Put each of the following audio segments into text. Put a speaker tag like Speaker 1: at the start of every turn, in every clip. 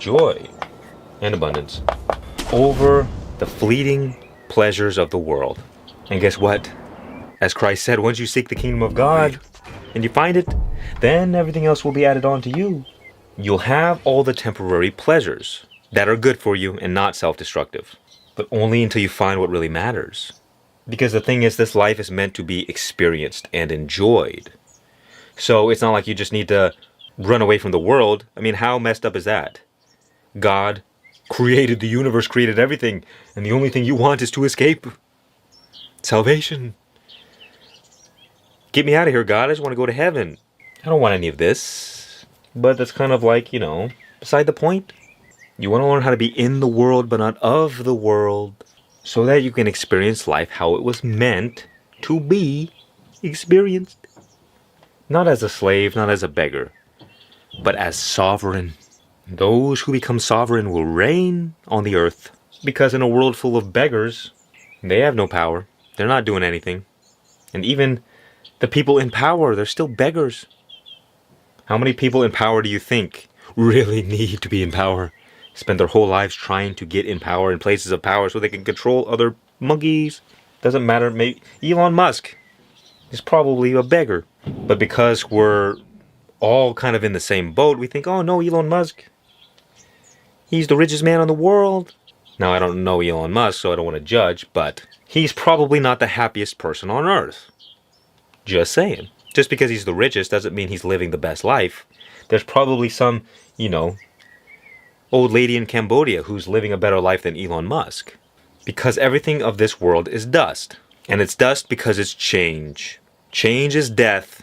Speaker 1: joy and abundance over the fleeting pleasures of the world. And guess what? As Christ said, once you seek the kingdom of God and you find it, then everything else will be added on to you. You'll have all the temporary pleasures that are good for you and not self-destructive, but only until you find what really matters. Because the thing is, this life is meant to be experienced and enjoyed. So it's not like you just need to run away from the world. I mean, how messed up is that? God created the universe, created everything, and the only thing you want is to escape. Salvation. Get me out of here, God. I just want to go to heaven. I don't want any of this. But that's kind of like, beside the point. You want to learn how to be in the world, but not of the world, so that you can experience life how it was meant to be experienced. Not as a slave, not as a beggar, but as sovereign. Those who become sovereign will reign on the earth. Because in a world full of beggars, they have no power. They're not doing anything. And even the people in power, they're still beggars. How many people in power do you think really need to be in power? Spend their whole lives trying to get in power, in places of power, so they can control other monkeys. Doesn't matter. Maybe Elon Musk is probably a beggar. But because we're all kind of in the same boat, we think, oh no, Elon Musk, he's the richest man in the world. Now, I don't know Elon Musk, so I don't want to judge, but he's probably not the happiest person on earth. Just saying. Just because he's the richest doesn't mean he's living the best life. There's probably some, old lady in Cambodia who's living a better life than Elon Musk. Because everything of this world is dust. And it's dust because it's change. Change is death.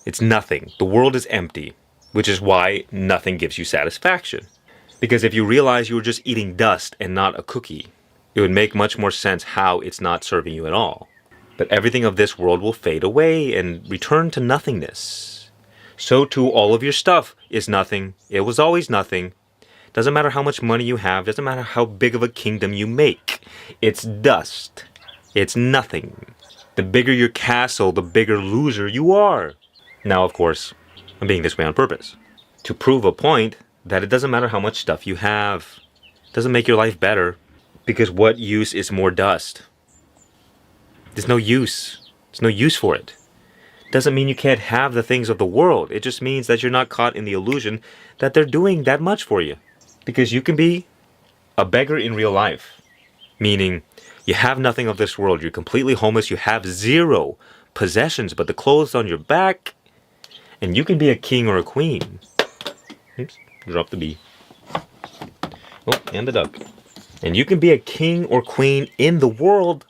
Speaker 1: It's nothing. The world is empty. Which is why nothing gives you satisfaction. Because if you realize you were just eating dust and not a cookie, it would make much more sense how it's not serving you at all. But everything of this world will fade away and return to nothingness. So too, all of your stuff is nothing. It was always nothing. Doesn't matter how much money you have. Doesn't matter how big of a kingdom you make. It's dust. It's nothing. The bigger your castle, the bigger loser you are. Now, of course, I'm being this way on purpose. To prove a point that it doesn't matter how much stuff you have. It doesn't make your life better. Because what use is more dust? There's no use. There's no use for it. Doesn't mean you can't have the things of the world. It just means that you're not caught in the illusion that they're doing that much for you. Because you can be a beggar in real life. Meaning, you have nothing of this world. You're completely homeless. You have zero possessions but the clothes on your back. And you can be a king or a queen. Oops, drop the bee. Oh, and the duck. And you can be a king or queen in the world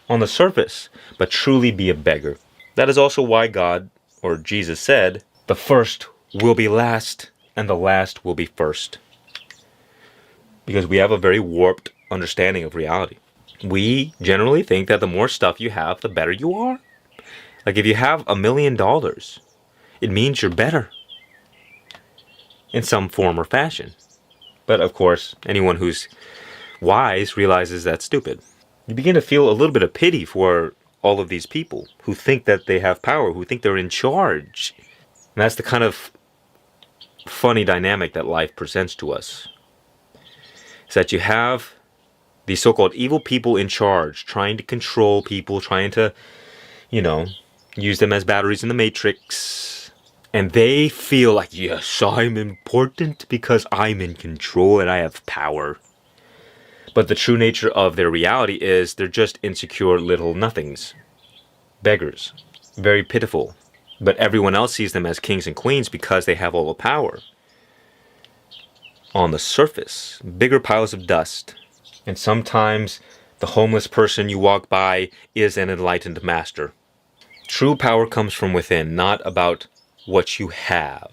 Speaker 1: on the surface, but truly be a beggar. That is also why God, or Jesus said, the first will be last and the last will be first. Because we have a very warped understanding of reality. We generally think that the more stuff you have, the better you are. Like if you have $1 million, it means you're better. In some form or fashion. But of course, anyone who's wise realizes that's stupid. You begin to feel a little bit of pity for all of these people who think that they have power, who think they're in charge. And that's the kind of funny dynamic that life presents to us. Is that you have these so-called evil people in charge, trying to control people, trying to, use them as batteries in the matrix. And they feel like, yes, I'm important because I'm in control and I have power. But the true nature of their reality is they're just insecure little nothings. Beggars. Very pitiful. But everyone else sees them as kings and queens because they have all the power. On the surface, bigger piles of dust. And sometimes the homeless person you walk by is an enlightened master. True power comes from within, not about what you have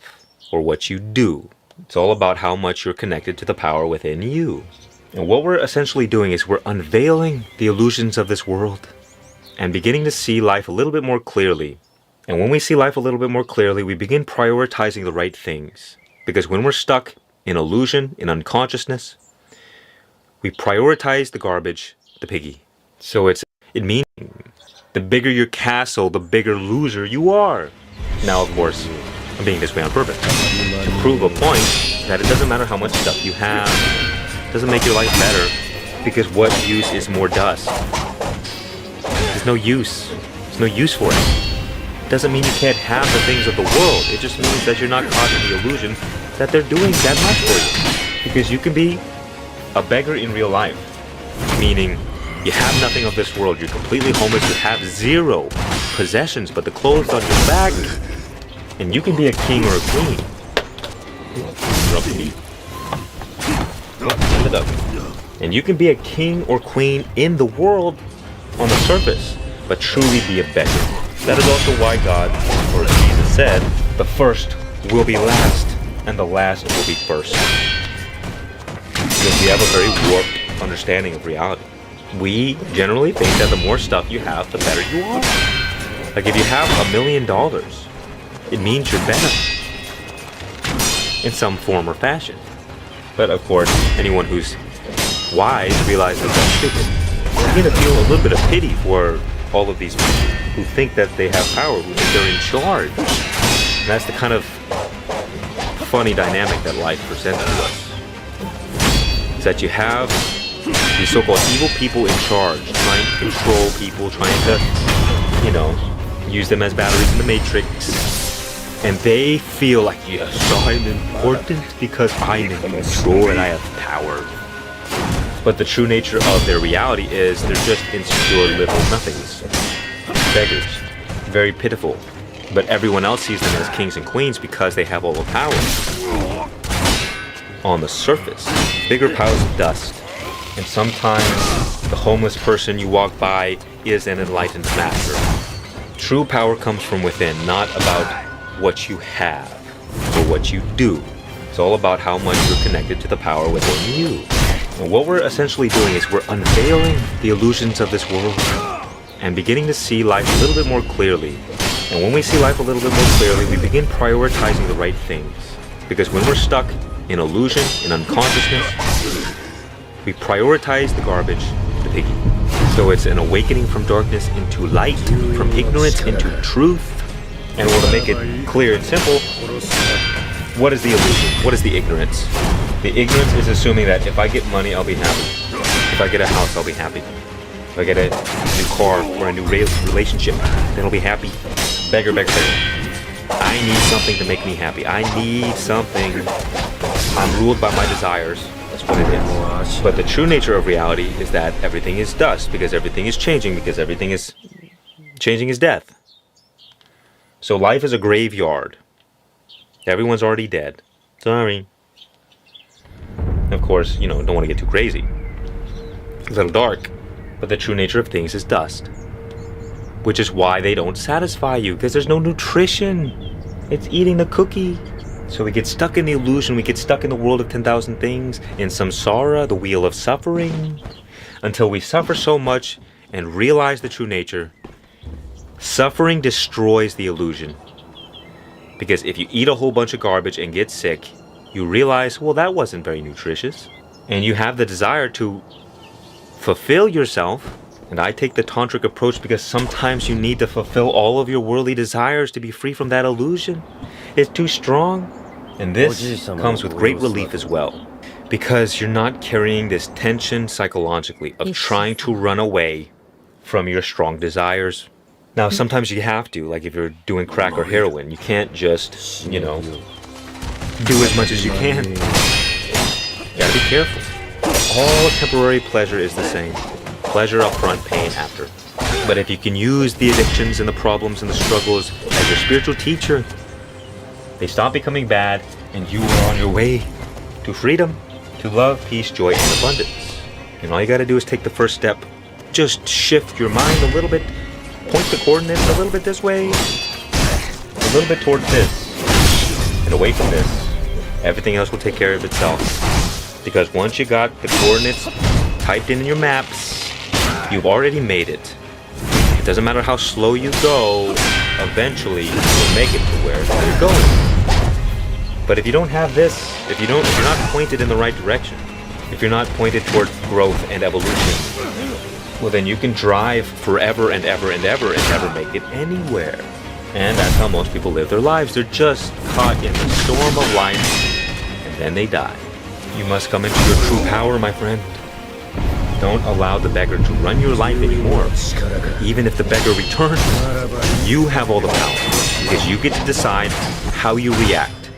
Speaker 1: or what you do. It's all about how much you're connected to the power within you. And what we're essentially doing is we're unveiling the illusions of this world and beginning to see life a little bit more clearly. And when we see life a little bit more clearly, we begin prioritizing the right things. Because when we're stuck in illusion, in unconsciousness, we prioritize the garbage, the piggy. So it means the bigger your castle, the bigger loser you are. Now, of course, I'm being this way on purpose. To prove a point, that it doesn't matter how much stuff you have, it doesn't make your life better, because what use is more dust? There's no use. There's no use for it. It doesn't mean you can't have the things of the world. It just means that you're not caught in the illusion that they're doing that much for you. Because you can be a beggar in real life, meaning you have nothing of this world. You're completely homeless. You have zero possessions but the clothes on your back. And you can be a king or a queen. And you can be a king or queen in the world on the surface, but truly be a beggar. That is also why God, or Jesus said, the first will be last, and the last will be first. Because we have a very warped understanding of reality. We generally think that the more stuff you have, the better you are. Like if you have $1 million, it means you're better in some form or fashion. But of course, anyone who's wise realizes that's stupid. You begin to feel a little bit of pity for all of these people who think that they have power, who think they're in charge. And that's the kind of funny dynamic that life presents to us. Is that you have these so-called evil people in charge, trying to control people, trying to, use them as batteries in the matrix. And they feel like, yes, I'm important because I'm in control and I have power. But the true nature of their reality is they're just insecure little nothings. Beggars. Very pitiful. But everyone else sees them as kings and queens because they have all the power. On the surface, bigger piles of dust. And sometimes the homeless person you walk by is an enlightened master. True power comes from within, not about what you have or what you do. It's all about how much you're connected to the power within you. And what we're essentially doing is we're unveiling the illusions of this world and beginning to see life a little bit more clearly. And when we see life a little bit more clearly, we begin prioritizing the right things. Because when we're stuck in illusion, in unconsciousness, we prioritize the garbage, the piggy. So it's an awakening from darkness into light, from ignorance into truth. And to make it clear and simple, what is the illusion? What is the ignorance? The ignorance is assuming that if I get money, I'll be happy. If I get a house, I'll be happy. If I get a new car or a new relationship, then I'll be happy. Beggar, beggar, beggar. I need something to make me happy. I need something. I'm ruled by my desires. That's what it is. But the true nature of reality is that everything is dust, because everything is changing, because everything is changing is death. So life is a graveyard. Everyone's already dead. Sorry. Of course, don't want to get too crazy. It's a little dark. But the true nature of things is dust. Which is why they don't satisfy you, because there's no nutrition. It's eating the cookie. So we get stuck in the illusion, we get stuck in the world of 10,000 things, in samsara, the wheel of suffering, until we suffer so much and realize the true nature. Suffering destroys the illusion. Because if you eat a whole bunch of garbage and get sick, you realize, well, that wasn't very nutritious. And you have the desire to fulfill yourself. And I take the tantric approach because sometimes you need to fulfill all of your worldly desires to be free from that illusion. It's too strong. And this comes with great relief as well. Because you're not carrying this tension psychologically of trying to run away from your strong desires. Now, sometimes you have to, like if you're doing crack or heroin, you can't just, do as much as you can. You gotta be careful. All temporary pleasure is the same. Pleasure up front, pain after. But if you can use the addictions and the problems and the struggles as your spiritual teacher, they stop becoming bad and you are on your way to freedom, to love, peace, joy, and abundance. And all you gotta do is take the first step. Just shift your mind a little bit. Point the coordinates a little bit this way, a little bit towards this, and away from this. Everything else will take care of itself. Because once you got the coordinates typed in your maps, you've already made it. It doesn't matter how slow you go, eventually you'll make it to where you're going. But if you don't have this, if you're not pointed in the right direction, if you're not pointed towards growth and evolution, well, then you can drive forever and ever and ever and never make it anywhere. And that's how most people live their lives. They're just caught in the storm of life. and then they die. You must come into your true power, my friend. Don't allow the beggar to run your life anymore. Even if the beggar returns, you have all the power, because you get to decide how you react.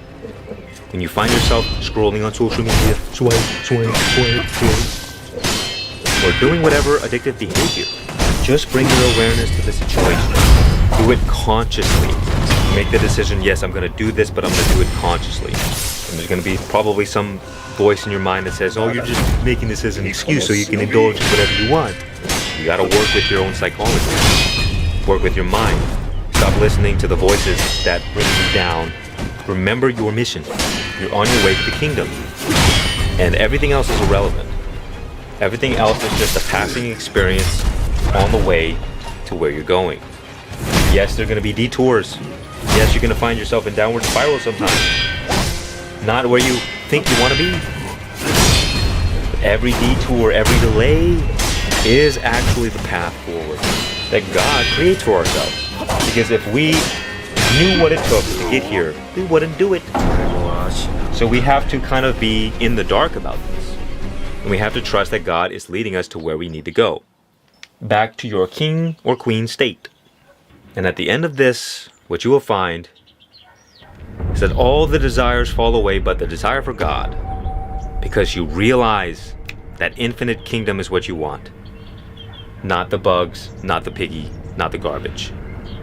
Speaker 1: When you find yourself scrolling on social media, swipe, or doing whatever addictive behavior, just bring your awareness to the situation. Do it consciously. Make the decision, yes, I'm going to do this, but I'm going to do it consciously. And there's going to be probably some voice in your mind that says, oh, you're just making this as an excuse so you can indulge in whatever you want. You got to work with your own psychology. Work with your mind. Stop listening to the voices that bring you down. Remember your mission. You're on your way to the kingdom. And everything else is irrelevant. Everything else is just a passing experience on the way to where you're going. Yes, there are going to be detours. Yes, you're going to find yourself in downward spiral sometimes. Not where you think you want to be. But every detour, every delay is actually the path forward that God creates for ourselves. Because if we knew what it took to get here, we wouldn't do it. So we have to kind of be in the dark about this. And we have to trust that God is leading us to where we need to go. Back to your king or queen state. And at the end of this, what you will find is that all the desires fall away but the desire for God, because you realize that infinite kingdom is what you want. Not the bugs, not the piggy, not the garbage.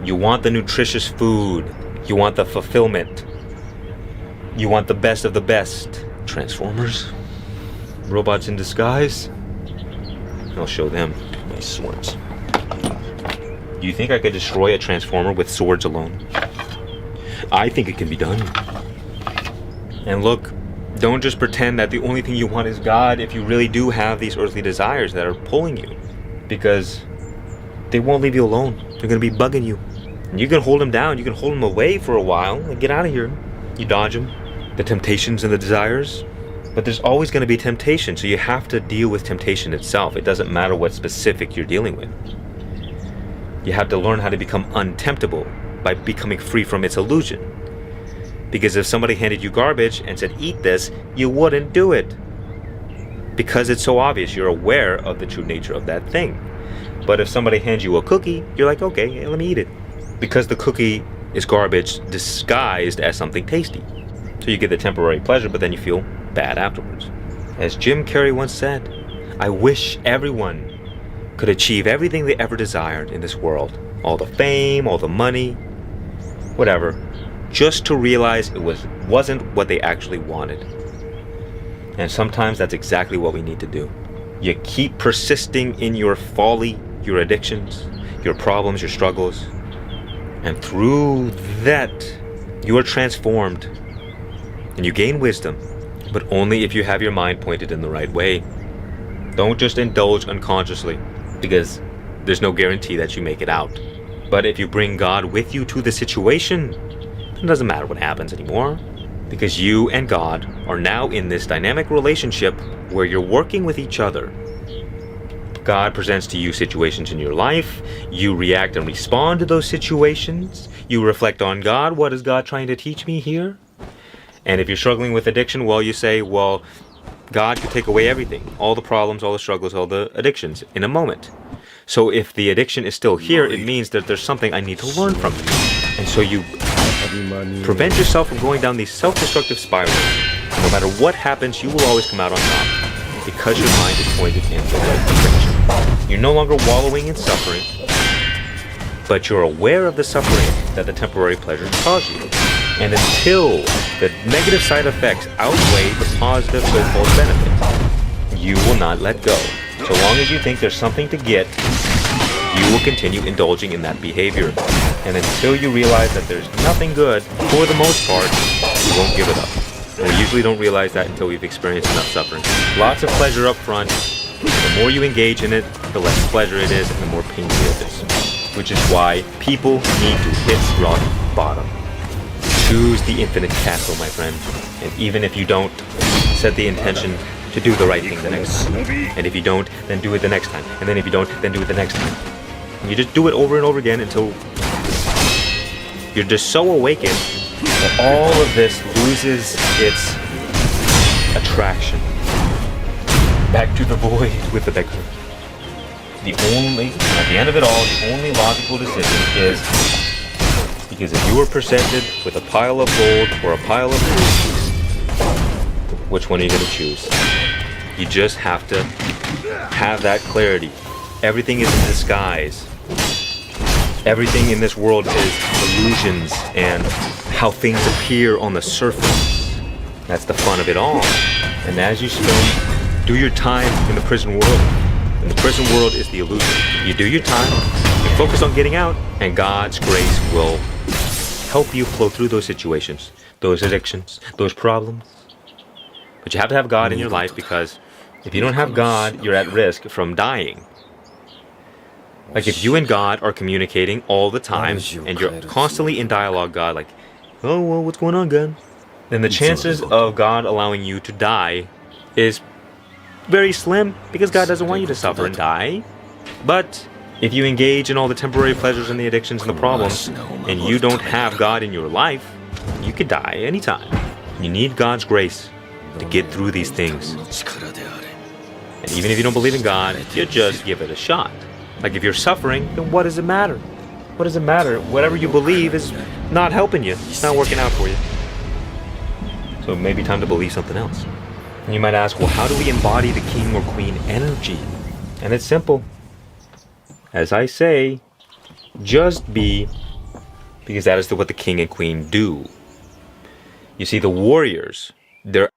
Speaker 1: You want the nutritious food. You want the fulfillment. You want the best of the best. Transformers? Robots in disguise? I'll show them my swords. Do you think I could destroy a transformer with swords alone? I think it can be done. And look, don't just pretend that the only thing you want is God if you really do have these earthly desires that are pulling you. Because they won't leave you alone. They're going to be bugging you. And you can hold them down. You can hold them away for a while and get out of here. You dodge them. The temptations and the desires. But there's always going to be temptation. So you have to deal with temptation itself. It doesn't matter what specific you're dealing with. You have to learn how to become untemptable by becoming free from its illusion. Because if somebody handed you garbage and said, eat this, you wouldn't do it. Because it's so obvious, you're aware of the true nature of that thing. But if somebody hands you a cookie, you're like, okay, let me eat it. Because the cookie is garbage disguised as something tasty. So you get the temporary pleasure, but then you feel bad afterwards. As Jim Carrey once said, I wish everyone could achieve everything they ever desired in this world. All the fame, all the money, whatever. Just to realize it wasn't what they actually wanted. And sometimes that's exactly what we need to do. You keep persisting in your folly, your addictions, your problems, your struggles. And through that, you are transformed. And you gain wisdom. But only if you have your mind pointed in the right way. Don't just indulge unconsciously. Because there's no guarantee that you make it out. But if you bring God with you to the situation, it doesn't matter what happens anymore. Because you and God are now in this dynamic relationship where you're working with each other. God presents to you situations in your life. You react and respond to those situations. You reflect on God. What is God trying to teach me here? And if you're struggling with addiction, well, you say, well, God could take away everything. All the problems, all the struggles, all the addictions in a moment. So if the addiction is still here, it means that there's something I need to learn from it. And so you prevent yourself from going down these self-destructive spirals. No matter what happens, you will always come out on top. Because your mind is pointed in the right direction. You're no longer wallowing in suffering, but you're aware of the suffering that the temporary pleasures cause you. And until the negative side effects outweigh the positive so-called benefit, you will not let go. So long as you think there's something to get, you will continue indulging in that behavior. And until you realize that there's nothing good, for the most part, you won't give it up. And we usually don't realize that until we've experienced enough suffering. Lots of pleasure up front. The more you engage in it, the less pleasure it is and the more painful it is. Which is why people need to hit rock bottom. Choose the infinite castle, my friend. And even if you don't, set the intention to do the right thing the next time. And if you don't, then do it the next time. And then if you don't, then do it the next time. And you just do it over and over again until you're just so awakened that all of this loses its attraction. Back to the void with the beggar. At the end of it all, the only logical decision is, because if you were presented with a pile of gold or a pile of gold, which one are you going to choose? You just have to have that clarity. Everything is in disguise. Everything in this world is illusions and how things appear on the surface. That's the fun of it all. And as you do your time in the prison world, and the prison world is the illusion. You do your time, you focus on getting out, and God's grace will help you flow through those situations, those addictions, those problems. But you have to have God in your life, because if you don't have God, you're at risk from dying. Like if you and God are communicating all the time, and you're constantly in dialogue, God, like, oh, well, what's going on, God? Then the chances of God allowing you to die is very slim, because God doesn't want you to suffer and die. But if you engage in all the temporary pleasures and the addictions and the problems, and you don't have God in your life, you could die anytime. You need God's grace to get through these things. And even if you don't believe in God, you just give it a shot. Like if you're suffering, then what does it matter? What does it matter? Whatever you believe is not helping you. It's not working out for you. So it may be time to believe something else. And you might ask, well, how do we embody the king or queen energy? And it's simple. As I say, just be, because that is what the king and queen do. You see, the warriors, they're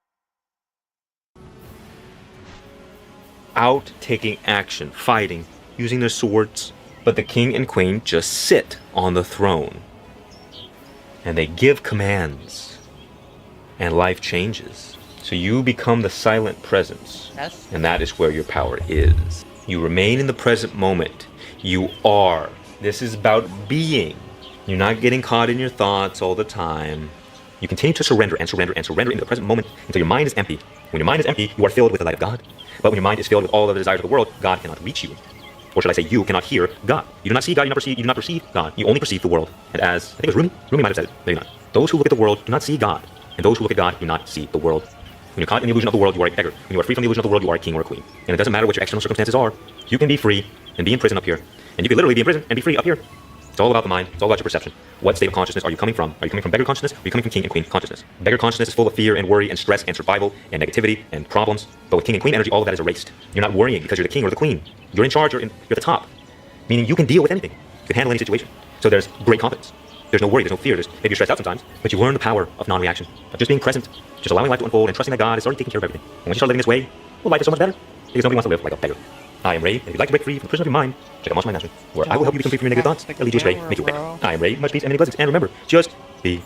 Speaker 1: out taking action, fighting, using their swords. But the king and queen just sit on the throne. And they give commands. And life changes. So you become the silent presence.
Speaker 2: Yes.
Speaker 1: And that is where your power is. You remain in the present moment. You are. This is about being. You're not getting caught in your thoughts all the time. You continue to surrender and surrender and surrender in the present moment until your mind is empty. When your mind is empty, you are filled with the light of God. But when your mind is filled with all of the desires of the world, God cannot reach you. Or should I say, you cannot hear God. You do not see God, you do not perceive God. You only perceive the world. And as, I think it was Rumi might have said it, maybe not. Those who look at the world do not see God. And those who look at God do not see the world. When you're caught in the illusion of the world, you are a beggar. When you are free from the illusion of the world, you are a king or a queen. And it doesn't matter what your external circumstances are. You can be free and be in prison up here. And you can literally be in prison and be free up here. It's all about the mind. It's all about your perception. What state of consciousness are you coming from? Are you coming from beggar consciousness? Or are you coming from king and queen consciousness? Beggar consciousness is full of fear and worry and stress and survival and negativity and problems. But with king and queen energy, all of that is erased. You're not worrying because you're the king or the queen. You're in charge. You're at the top. Meaning you can deal with anything. You can handle any situation. So there's great confidence. There's no worry. There's no fear. Maybe you're stressed out sometimes, but you learn the power of non-reaction, of just being present, just allowing life to unfold and trusting that God is already taking care of everything. And once you start living this way, well, life is so much better because nobody wants to live like a beggar. I am Ray, and if you'd like to break free from the prison of your mind, check out my announcement, where I will help you become free from your negative thoughts that lead you astray, make you a beggar. I am Ray, much peace and many blessings, and remember, just be.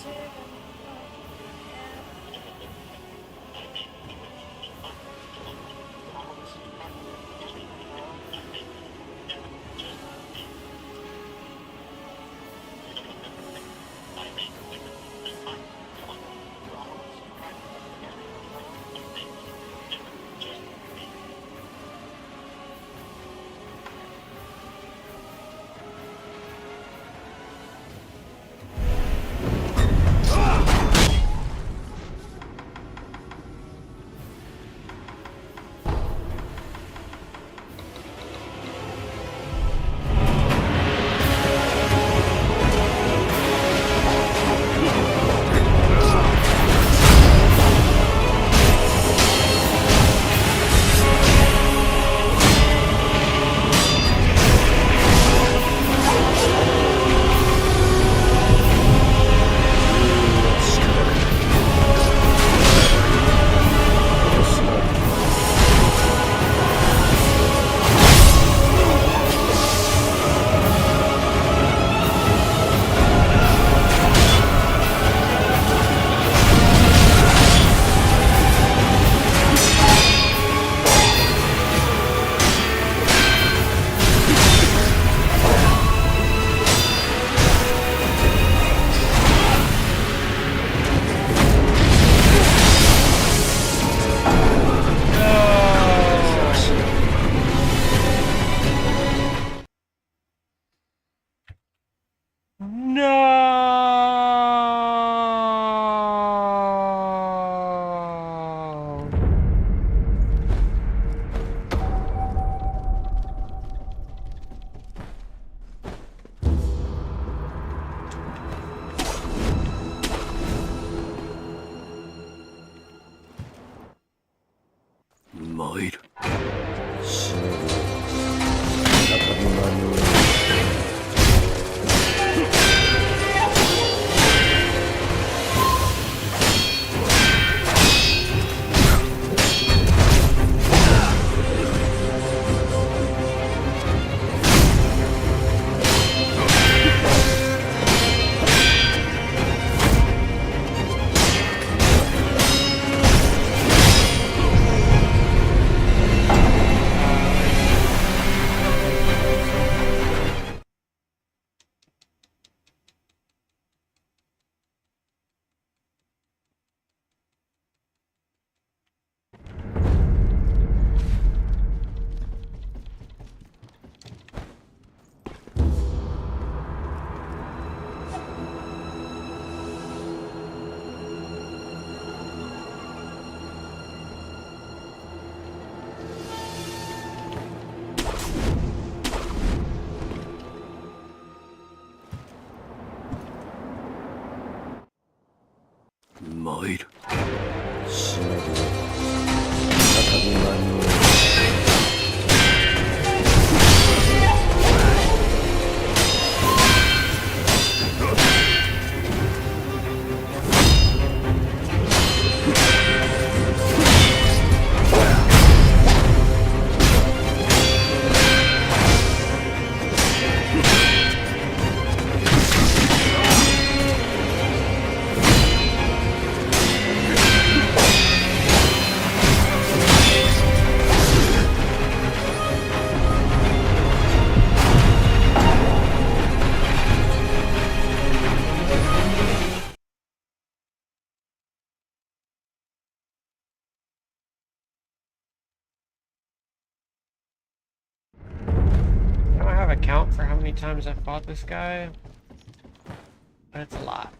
Speaker 2: this. Count for how many times I've fought this guy, but it's a lot.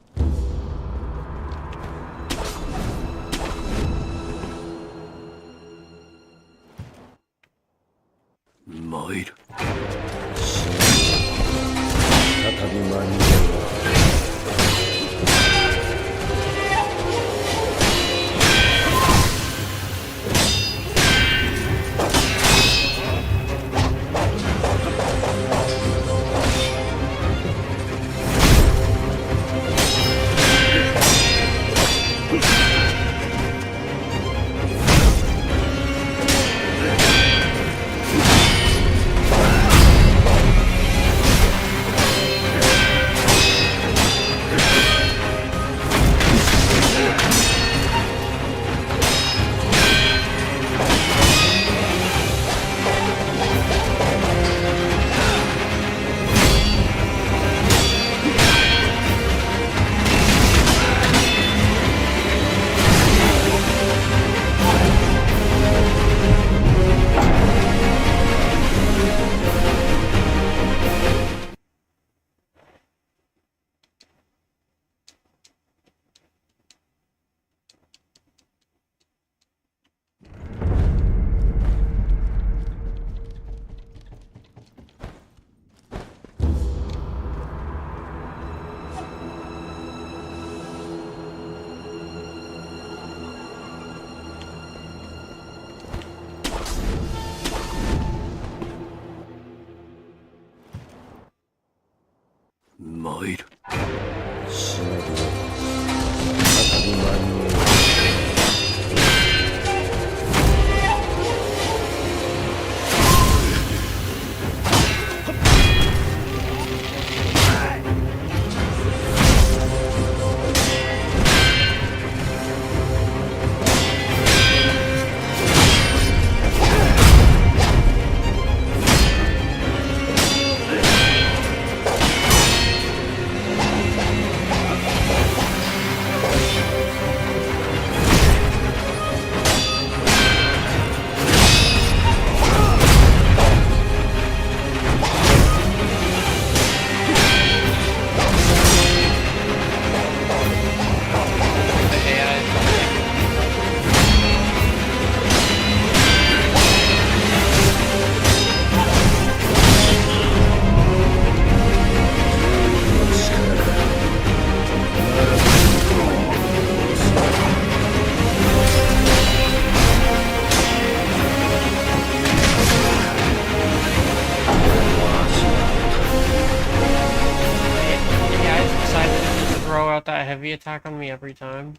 Speaker 2: heavy attack on me every time.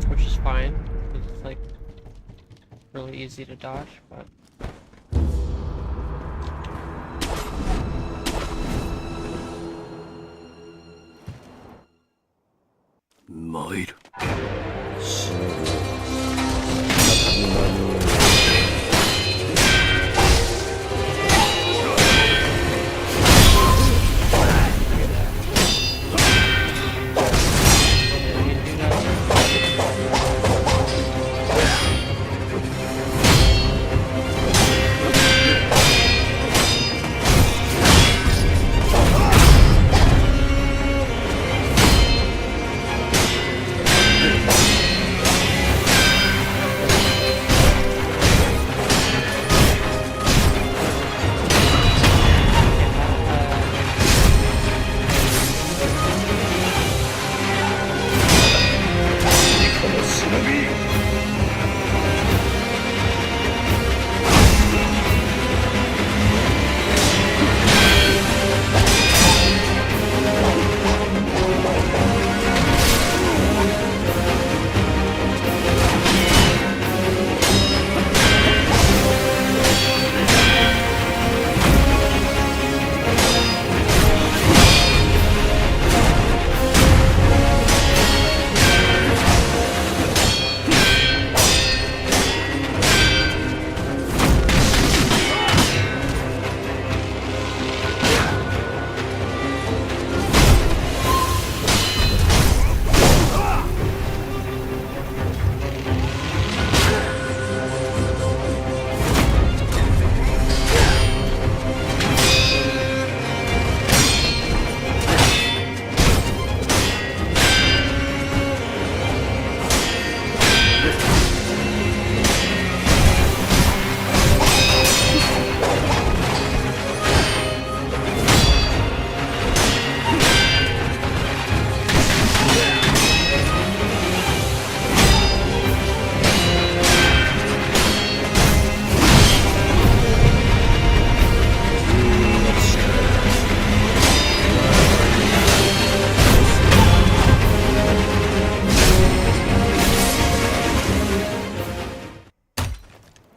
Speaker 2: Which is fine, because it's like really easy to dodge, but
Speaker 3: Might.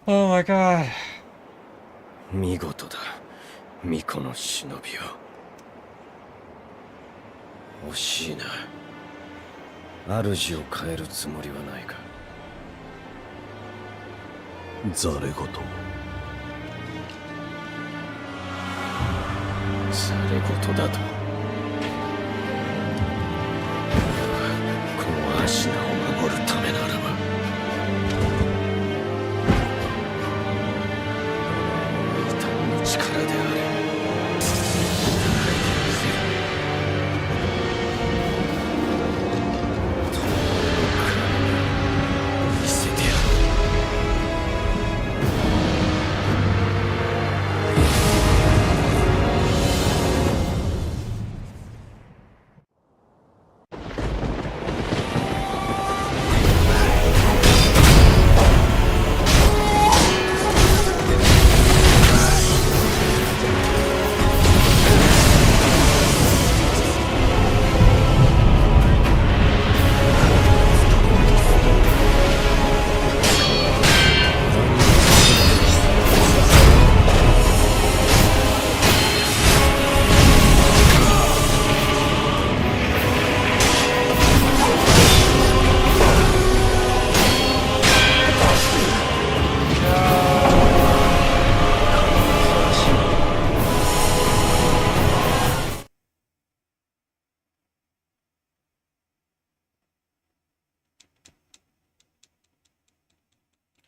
Speaker 2: oh my god.
Speaker 3: 見事だ、巫女の忍びよ。惜しいな。主を変えるつもりはないか。ざれ言。ざれ言だと。このアシナを守るためならば。力であれ。見せてやろう。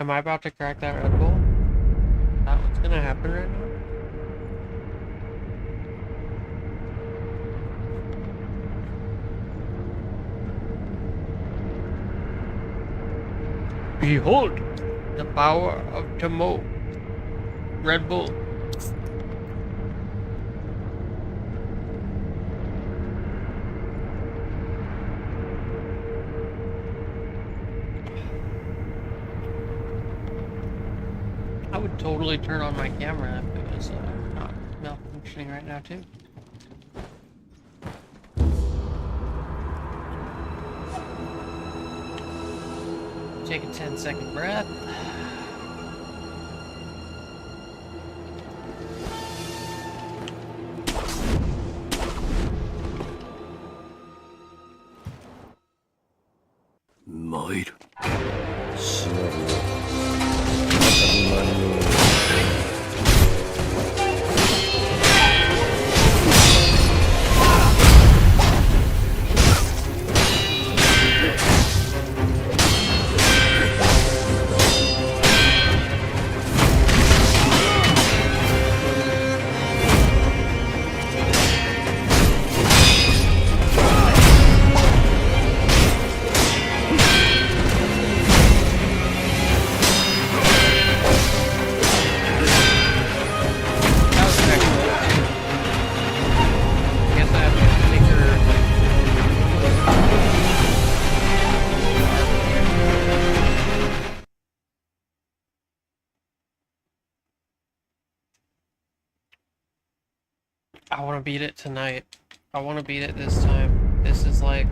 Speaker 2: Am I about to crack that Red Bull? Is that what's gonna happen right now? Behold the power of Tamo. Red Bull. I would totally turn on my camera if it was not malfunctioning right now too. Take a 10-second breath.
Speaker 3: Might. 忍びよ。再び間に合う。I want to beat it tonight. I want to beat it this time. This is like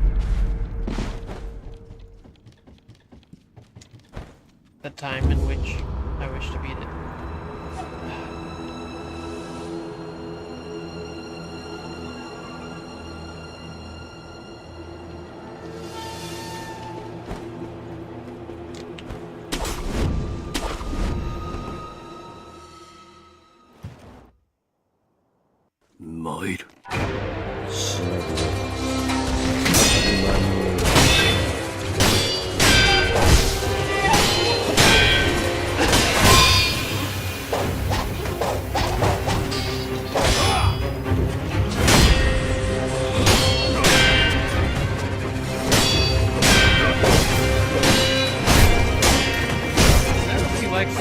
Speaker 3: the time in which I wish to beat it. Might. 忍びよ。再び間に合う。
Speaker 2: He likes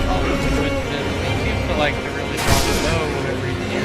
Speaker 2: all the switches. He seems to like to really talk low whenever he can.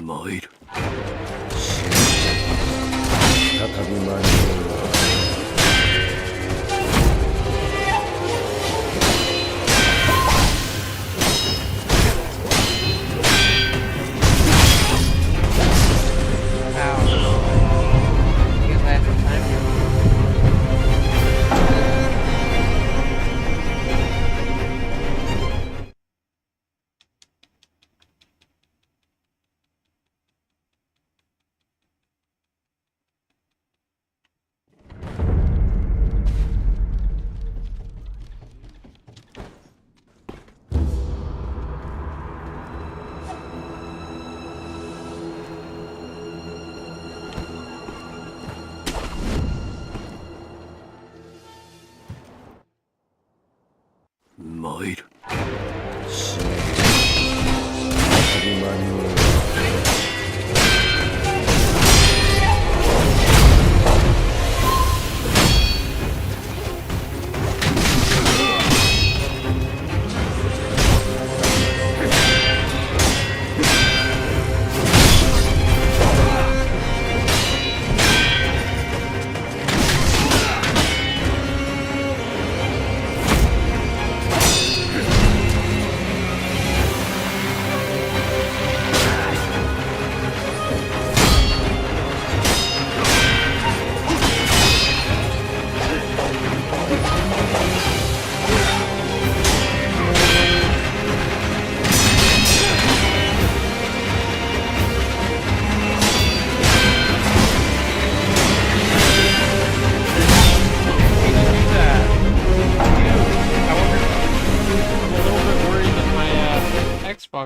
Speaker 3: Might. 再び間に合う。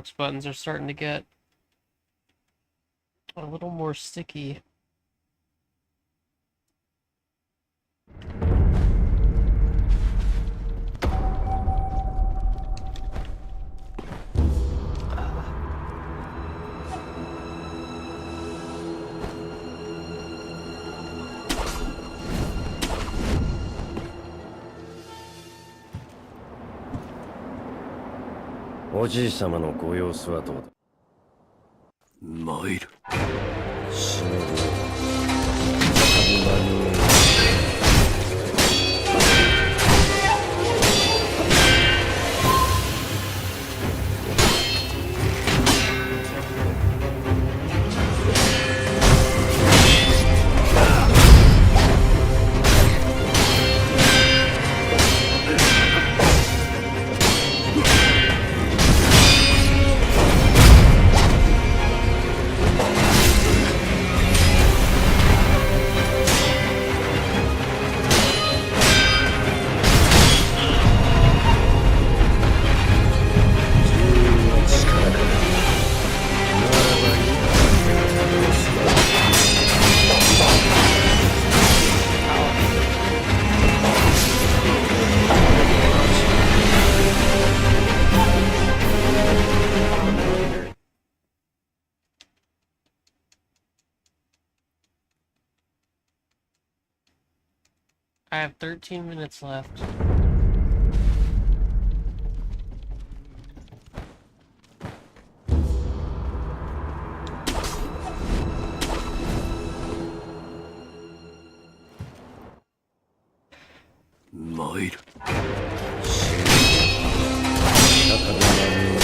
Speaker 2: Xbox buttons are starting to get a little more sticky.
Speaker 3: O じいさまのご様子はどうだ。参る。死の後再び何を。
Speaker 2: I have 13 minutes left.
Speaker 3: Might.再び何を。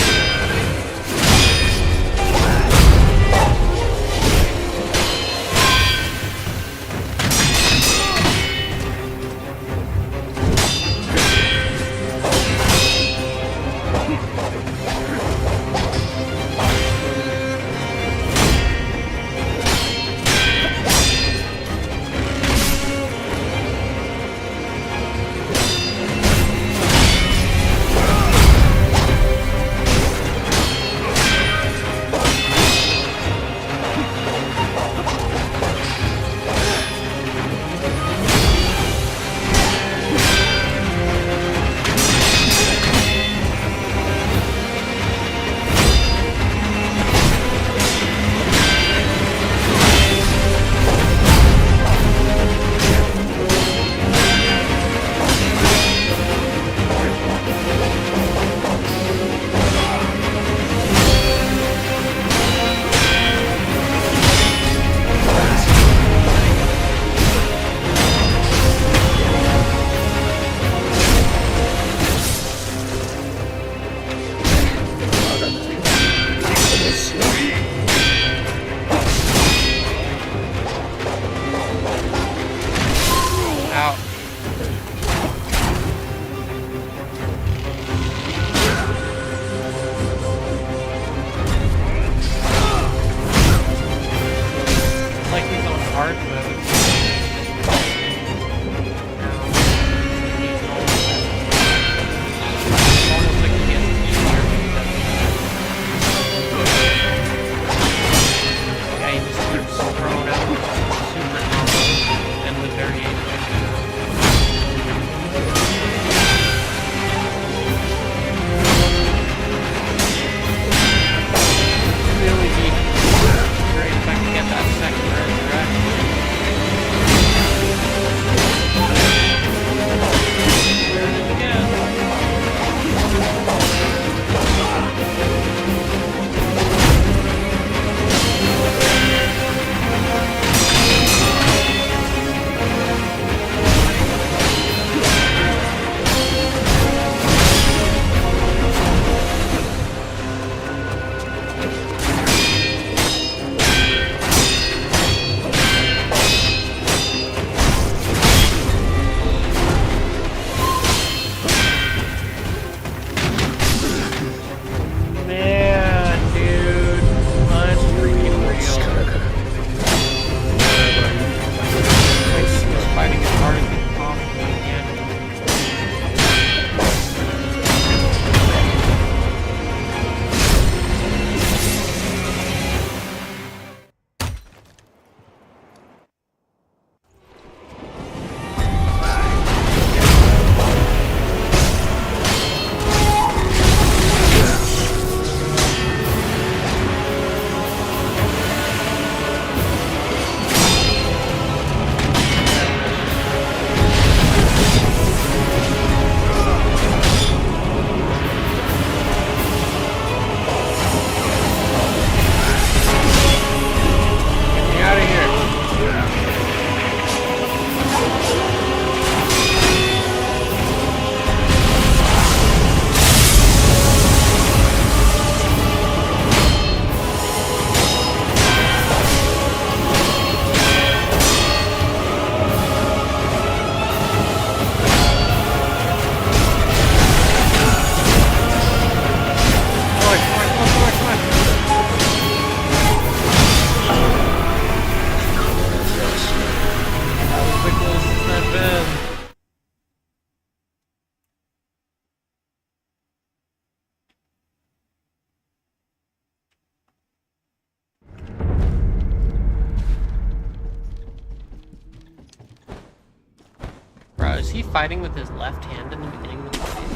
Speaker 2: Is he fighting with his left hand in the beginning of the fight?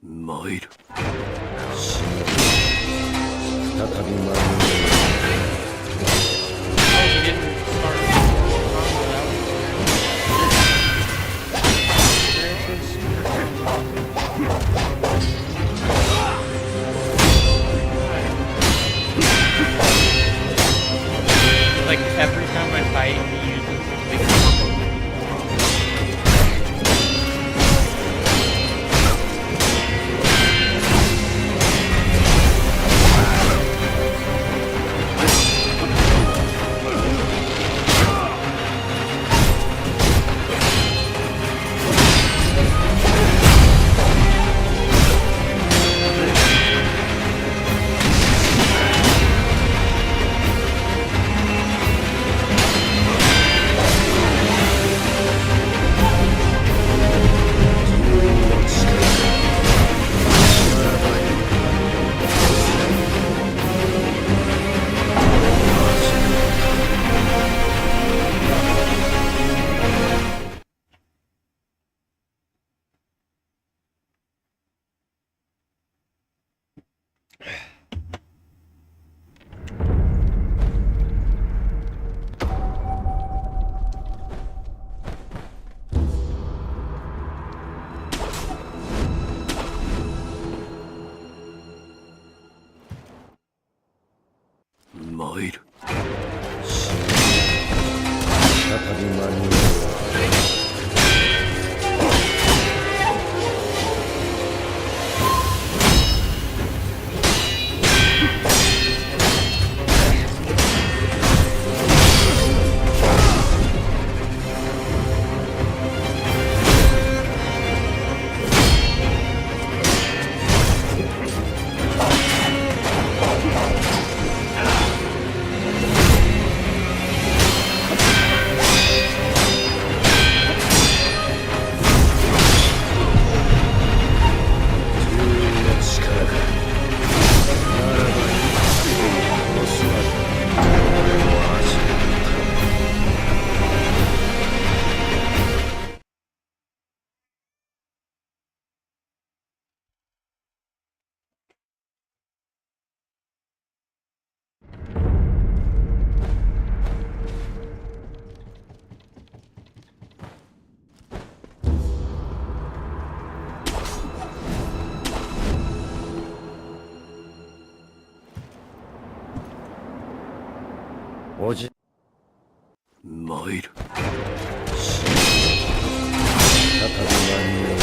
Speaker 3: 参る。死ぬ。再び参る。
Speaker 2: Oh, he didn't start combo. There's his super like every time I fight, he uses his big combo. Oji. 参る。死ぬ。再び参る。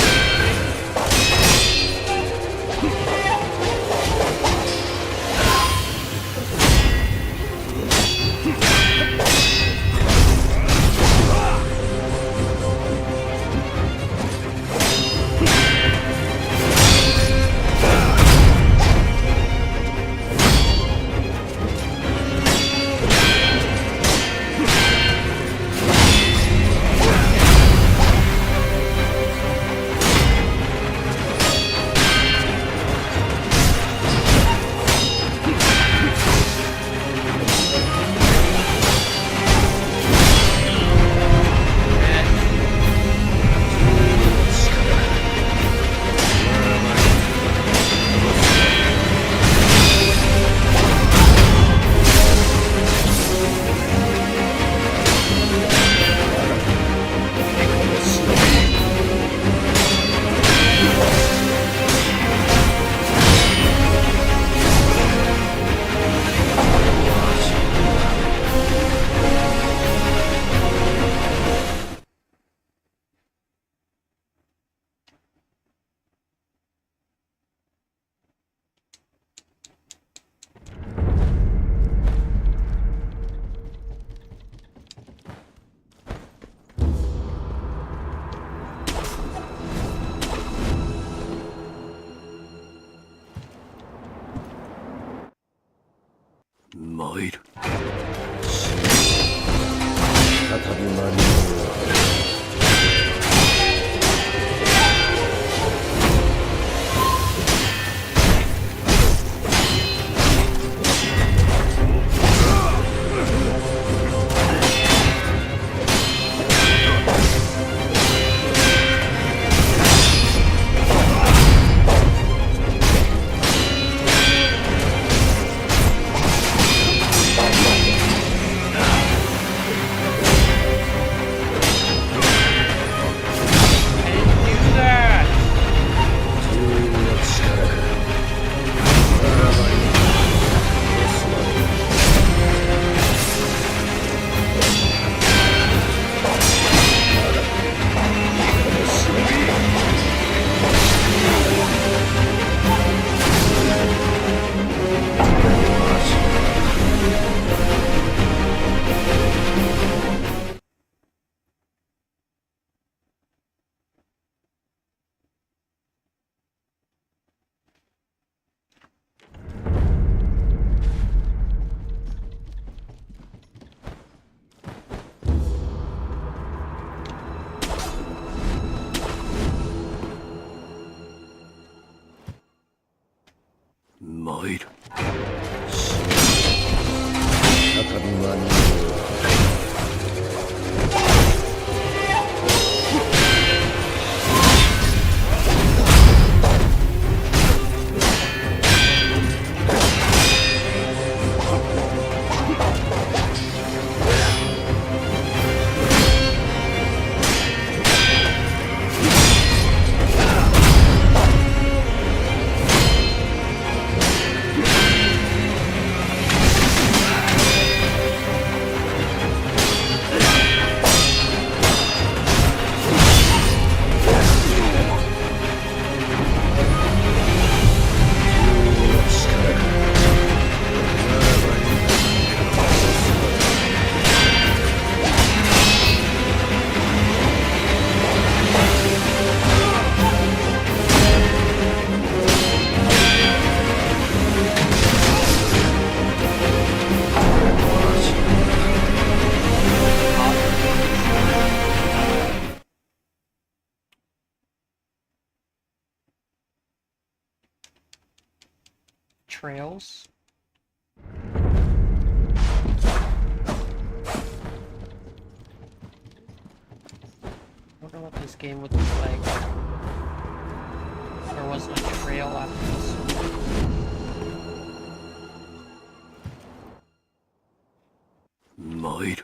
Speaker 2: 参る。死ぬ。再び間に合う。
Speaker 3: 参
Speaker 4: trails. I wonder what this game would look like. There wasn't a trail after this.
Speaker 3: Might.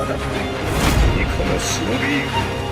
Speaker 3: 再び何を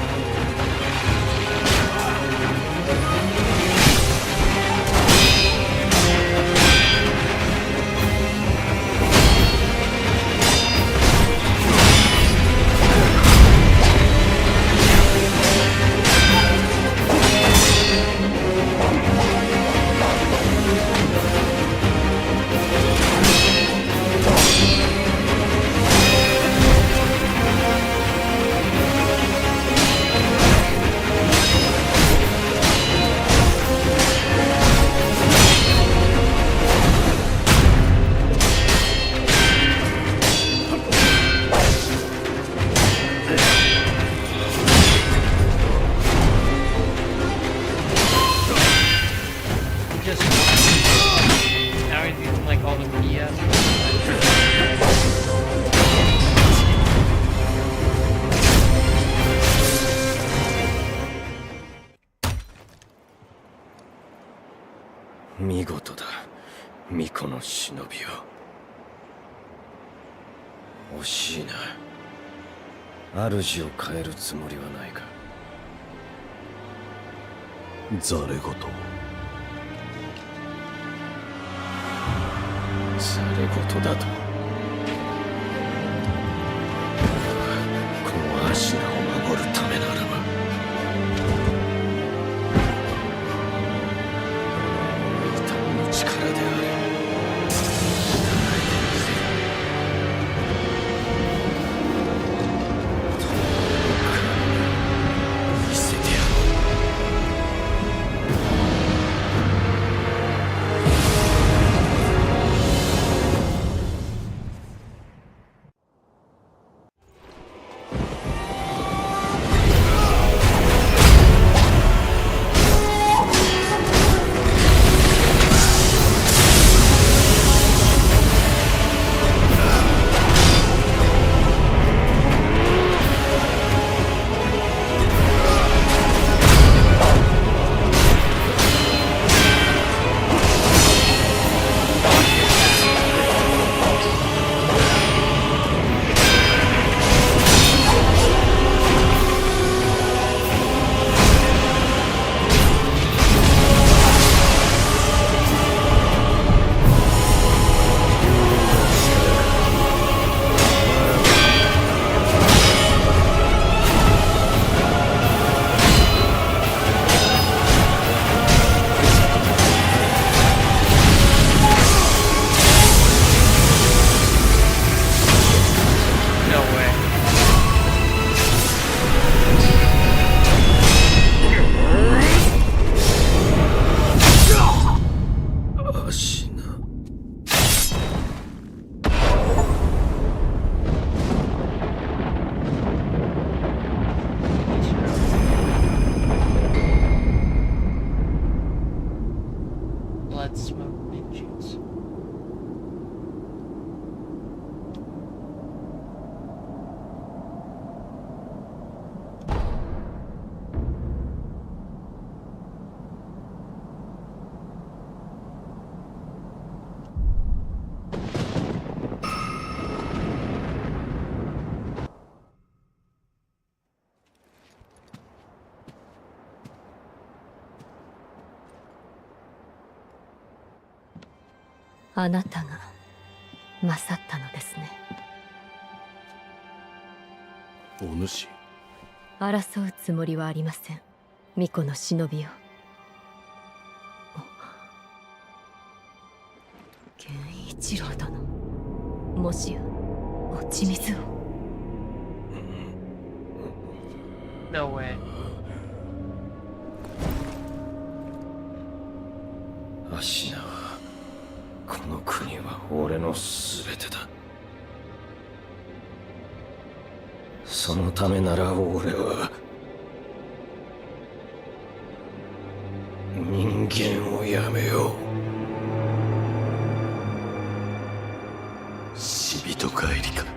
Speaker 4: Just now he's using like all the BS.
Speaker 3: 見事だ巫女の忍びを惜しいな主を変えるつもりはないかざれ言ざれ言だとこのアシナを守るためならば異端の力であれ見せてやろう
Speaker 4: Blood smoke ninjas.
Speaker 5: 「あなたが勝ったのですね」
Speaker 3: お主
Speaker 5: 争うつもりはありません。巫女の忍びよ。源一郎殿、もしや落ち水を。
Speaker 4: No way.
Speaker 3: アシナはこの国は俺の全てだ。そのためなら俺は人間をやめよう。死人帰りか。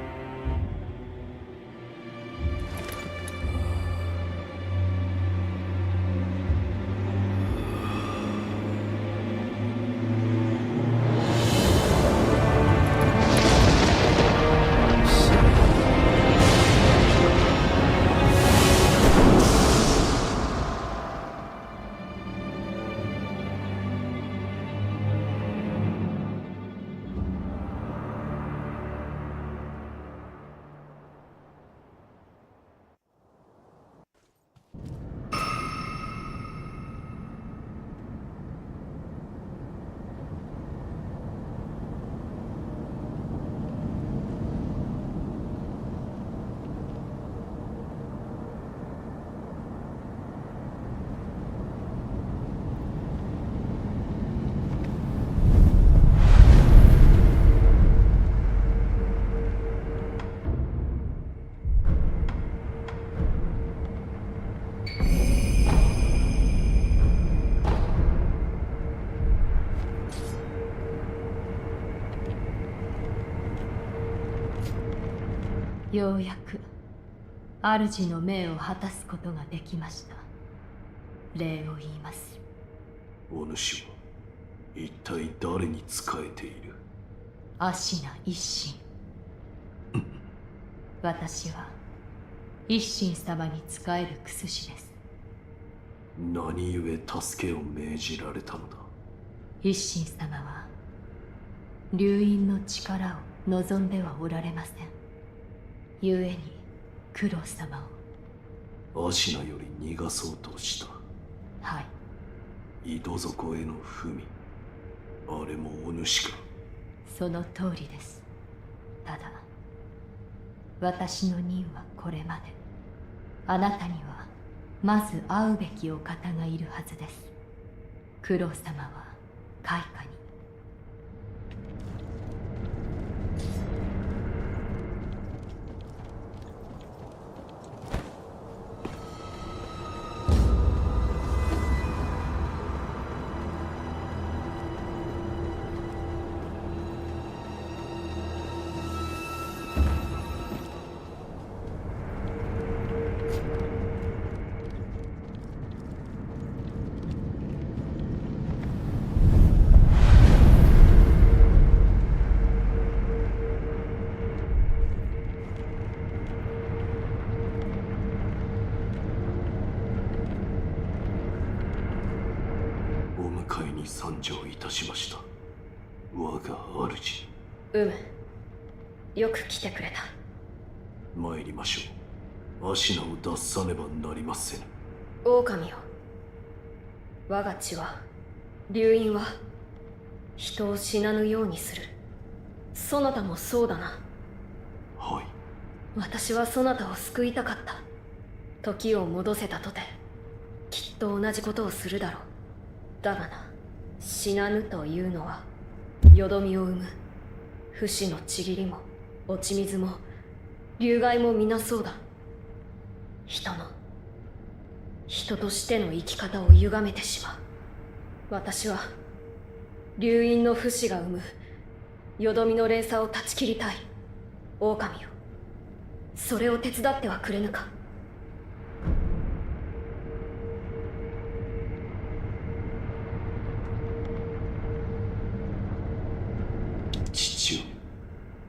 Speaker 5: ようやく主の命を果たすことができました。礼を言います。
Speaker 3: お主は一体誰に仕えている？
Speaker 5: アシナ一神。私は一神様に仕える薬師です。
Speaker 3: 何故助けを命じられたのだ？
Speaker 5: 一神様は流因の力を望んではおられません。故に九郎様を。
Speaker 3: アシナより逃がそうとした。
Speaker 5: はい。
Speaker 3: 井戸底への文、あれもお主か？
Speaker 5: その通りです。ただ私の任はこれまで。あなたにはまず会うべきお方がいるはずです。九郎様は開花に。
Speaker 3: 参上いたしました。我が主。
Speaker 5: よく来てくれた。
Speaker 3: 参りましょう。アシナを脱さねばなりません。
Speaker 5: 狼よ、我が血は、流因は人を死なぬようにする。そなたもそうだな。
Speaker 3: はい。
Speaker 5: 私はそなたを救いたかった。時を戻せたとてきっと同じことをするだろう。だがな、死なぬというのはよどみを生む。不死のちぎりも落ち水も流害も皆そうだ。人としての生き方を歪めてしまう。私は流因の不死が生むよどみの連鎖を断ち切りたい。狼よ、それを手伝ってはくれぬか。
Speaker 3: 父よ、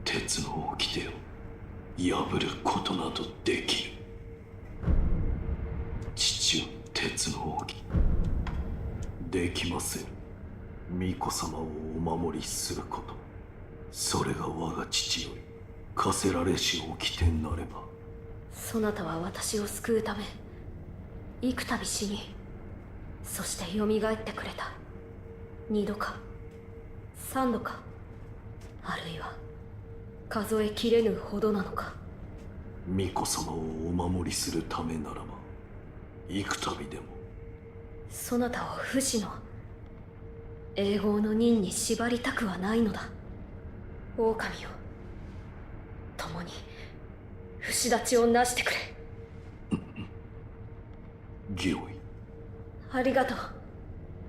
Speaker 3: 鉄の掟を破ることなどできる。父よ、鉄の奥できません。巫女様をお守りすること、それが我が父より課せられし掟なれば。
Speaker 5: そなたは私を救うため幾度死にそして蘇ってくれた。2度か3度か、あるいは数えきれぬほどなのか。
Speaker 3: 巫女様をお守りするためならば幾度でも。
Speaker 5: そなたを不死の永劫の任に縛りたくはないのだ。狼よ、共に不死立ちをなしてくれ。
Speaker 3: ギロイ、
Speaker 5: ありがと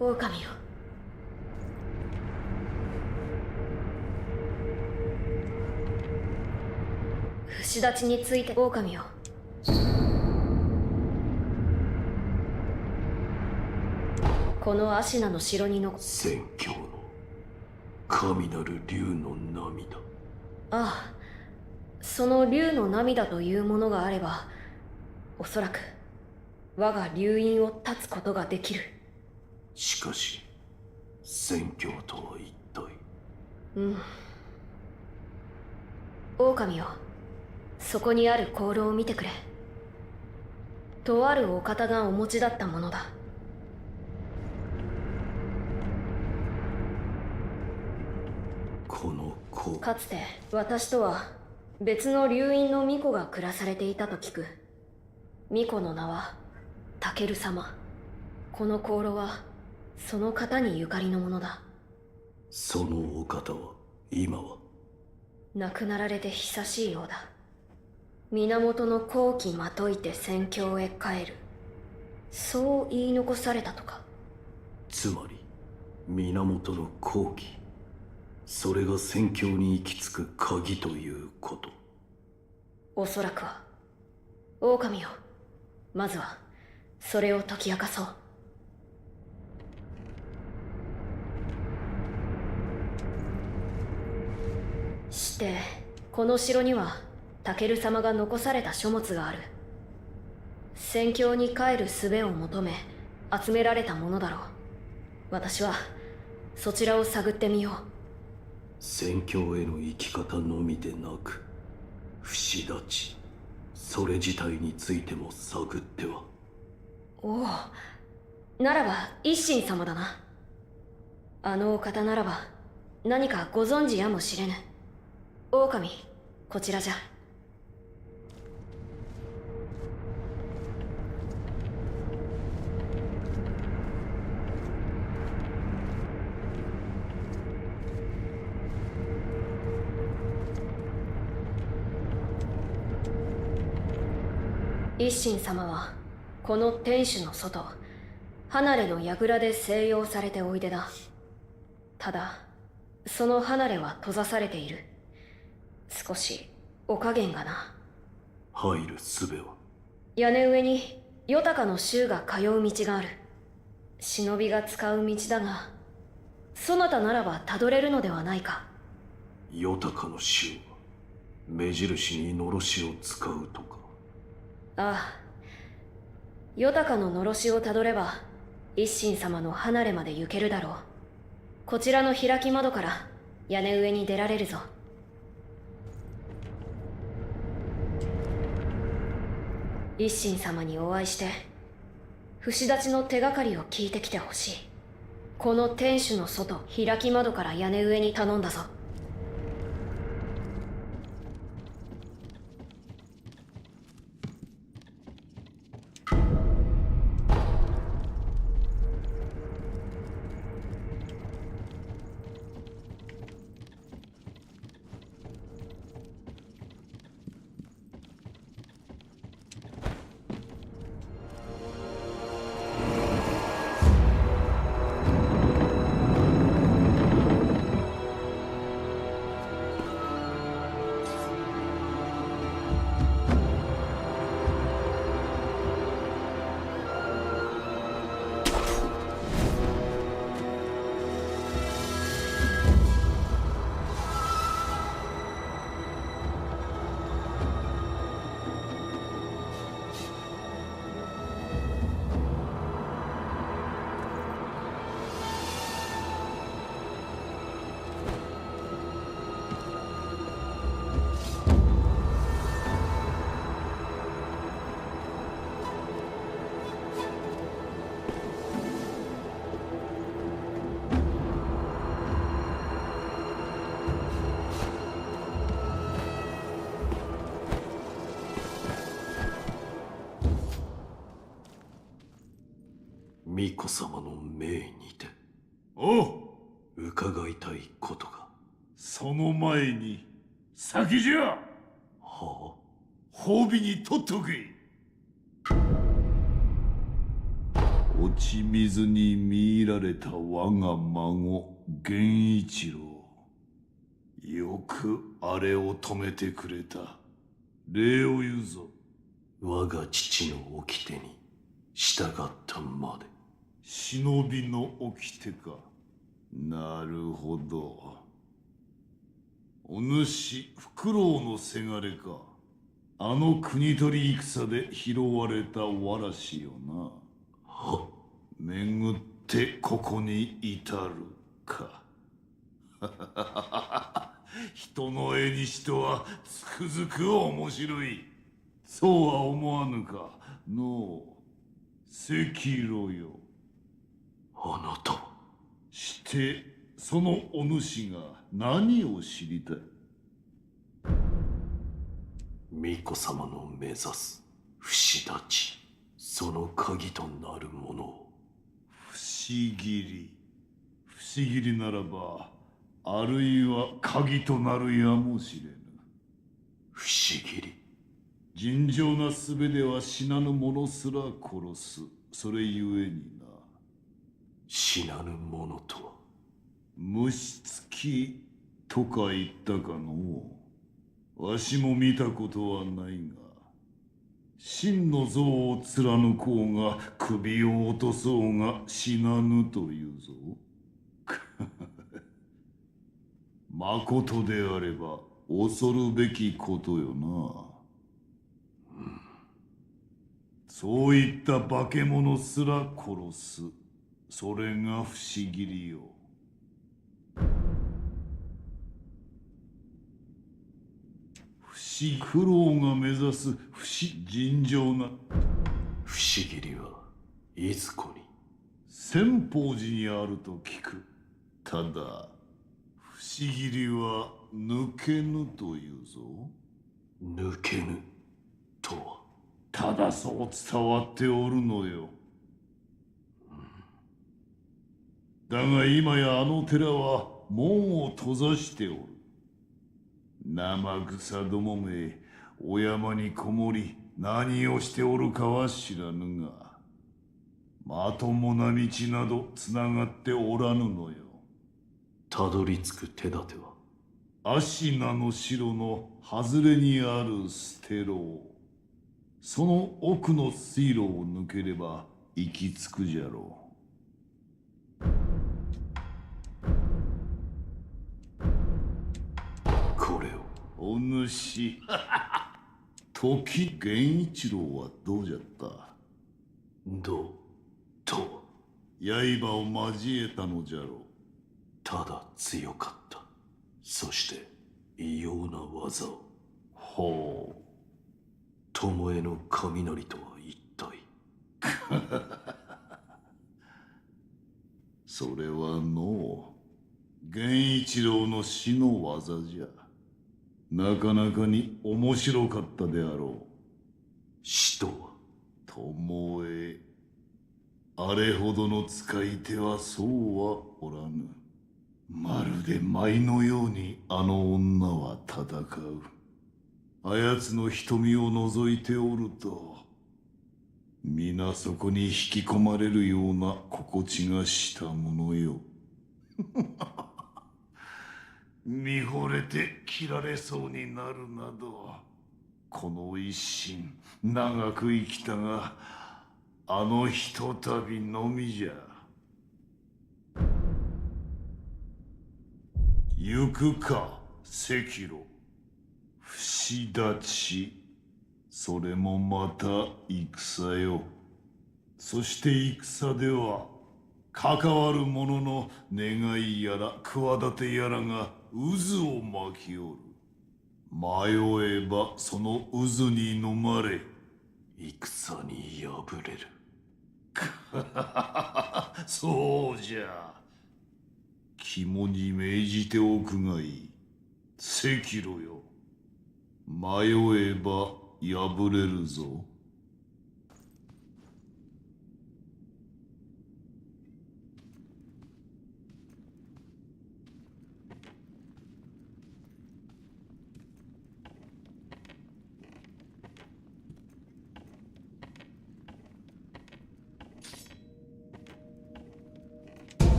Speaker 5: う、狼よ。不死立ちについて、狼よ。このアシナの城にの
Speaker 3: 宣教の神なる竜の涙。
Speaker 5: ああ、その竜の涙というものがあれば、おそらく我が竜院を断つことができる。
Speaker 3: しかし宣教とは一体。
Speaker 5: 狼よ、そこにある香炉を見てくれ。とあるお方がお持ちだったものだ。
Speaker 3: この子、
Speaker 5: かつて私とは別の竜院の巫女が暮らされていたと聞く。巫女の名はタケル様。この香炉はその方にゆかりのものだ。
Speaker 3: そのお方は今は？
Speaker 5: 亡くなられて久しいようだ。源の好機まといて宣教へ帰る、そう言い残されたとか。
Speaker 3: つまり源の好機、それが宣教に行き着く鍵ということ。
Speaker 5: おそらくは。狼よ、まずはそれを解き明かそう。してこの城にはタケル様が残された書物がある。宣教に帰る術を求め集められたものだろう。私はそちらを探ってみよう。
Speaker 3: 宣教への生き方のみでなく、不死立ち、それ自体についても探っては。
Speaker 5: おお、ならば一心様だな。あのお方ならば何かご存知やもしれぬ。狼、こちらじゃ。一心様はこの天守の外、離れの櫓で静養されておいでだ。ただその離れは閉ざされている。少しお加減がな。
Speaker 3: 入る術は？
Speaker 5: 屋根上にヨタカの衆が通う道がある。忍びが使う道だが、そなたならばたどれるのではないか。
Speaker 3: ヨタカの衆は目印にのろしを使うとか？
Speaker 5: ああ、ヨタカののろしをたどれば一心様の離れまで行けるだろう。こちらの開き窓から屋根上に出られるぞ。一心様にお会いして不死立ちの手がかりを聞いてきてほしい。この天守の外、開き窓から屋根上に頼んだぞ。
Speaker 3: 巫女様の命にて
Speaker 2: おう、
Speaker 3: 伺いたいことが。
Speaker 2: その前に先じゃ。
Speaker 3: は
Speaker 2: 褒美に取っとけ。落ち水に見入られた我が孫源一郎、よくあれを止めてくれた。礼を言うぞ。
Speaker 3: あ、我が父の掟に従ったまで。
Speaker 2: 忍びの掟か。なるほど。お主フクロウのせがれか。あの国取り戦で拾われたわらしよな。
Speaker 3: は
Speaker 2: 巡ってここに至るか。人の絵にしとはつくづく面白い。そうは思わぬかのう、sekiroよ。
Speaker 3: あなたは。
Speaker 2: してそのお主が何を知りたい。
Speaker 3: 巫女様の目指す不死立ち、その鍵となるものを。
Speaker 2: 不思議りならば、あるいは鍵となるやもしれぬ。
Speaker 3: 不思議り。
Speaker 2: 尋常な術では死なぬ者すら殺す。それゆえにな。
Speaker 3: 死なぬものとは。
Speaker 2: 虫つきとか言ったかのう。わしも見たことはないが、真の像を貫こうが首を落とそうが死なぬというぞ。まことであれば恐るべきことよな。そういった化け物すら殺す。それが不思議りよ。苦労が目指す尋常な。
Speaker 3: 不思議りはいずこに。
Speaker 2: 千宝寺にあると聞く。ただ不思議りは抜けぬというぞ。
Speaker 3: 抜けぬとは。
Speaker 2: ただそう伝わっておるのよ。だが今やあの寺は門を閉ざしておる。生草どもめ、お山にこもり何をしておるかは知らぬが、まともな道などつながっておらぬのよ。
Speaker 3: たどり着く手立ては。
Speaker 2: 芦名の城の外れにある捨て楼。その奥の水路を抜ければ行き着くじゃろう。
Speaker 3: これを。
Speaker 2: お主時源一郎はどうじゃった。
Speaker 3: どうとは。
Speaker 2: 刃を交えたのじゃろう。
Speaker 3: ただ強かった。そして異様な技を。
Speaker 2: ほう。
Speaker 3: 巴の雷とは一体。
Speaker 2: それはのう、源一郎の死の技じゃ。なかなかに面白かったであろう。
Speaker 3: 死とは。
Speaker 2: 巴。あれほどの使い手はそうはおらぬ。まるで舞のようにあの女は戦う。あやつの瞳を覗いておると、皆そこに引き込まれるような心地がしたものよ。見惚れて切られそうになるなど、この一心長く生きたが、あのひとたびのみじゃ。行くか、sekiro。不死立ち。それもまた戦よ。そして戦では、関わる者の願いやら企てやらが渦を巻きおる。迷えばその渦に飲まれ、
Speaker 3: 戦に敗れる。
Speaker 2: そうじゃ。肝に銘じておくがいい。sekiroよ。迷えば敗れるぞ。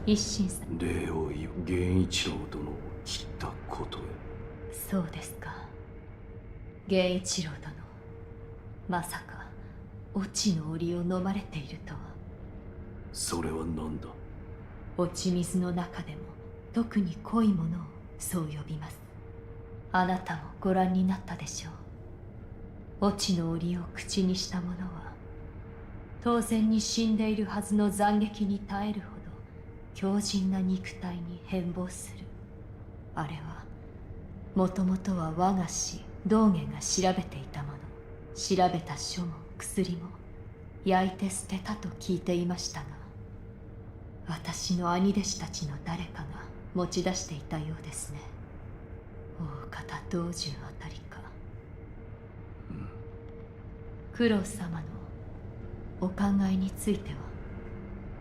Speaker 6: 一心さん。
Speaker 3: 礼を言う源一郎殿を切ったことへ。
Speaker 6: そうですか。源一郎殿、まさか落ちの檻を飲まれているとは。
Speaker 3: それは何だ。
Speaker 6: 落ち水の中でも特に濃いものをそう呼びます。あなたもご覧になったでしょう。落ちの檻を口にした者は当然に死んでいるはずの斬撃に耐えるほど強靭な肉体に変貌する。あれはもともとは我が師道元が調べていたもの。調べた書も薬も焼いて捨てたと聞いていましたが、私の兄弟子たちの誰かが持ち出していたようですね。大方道中あたりか。九郎様のお考えについては。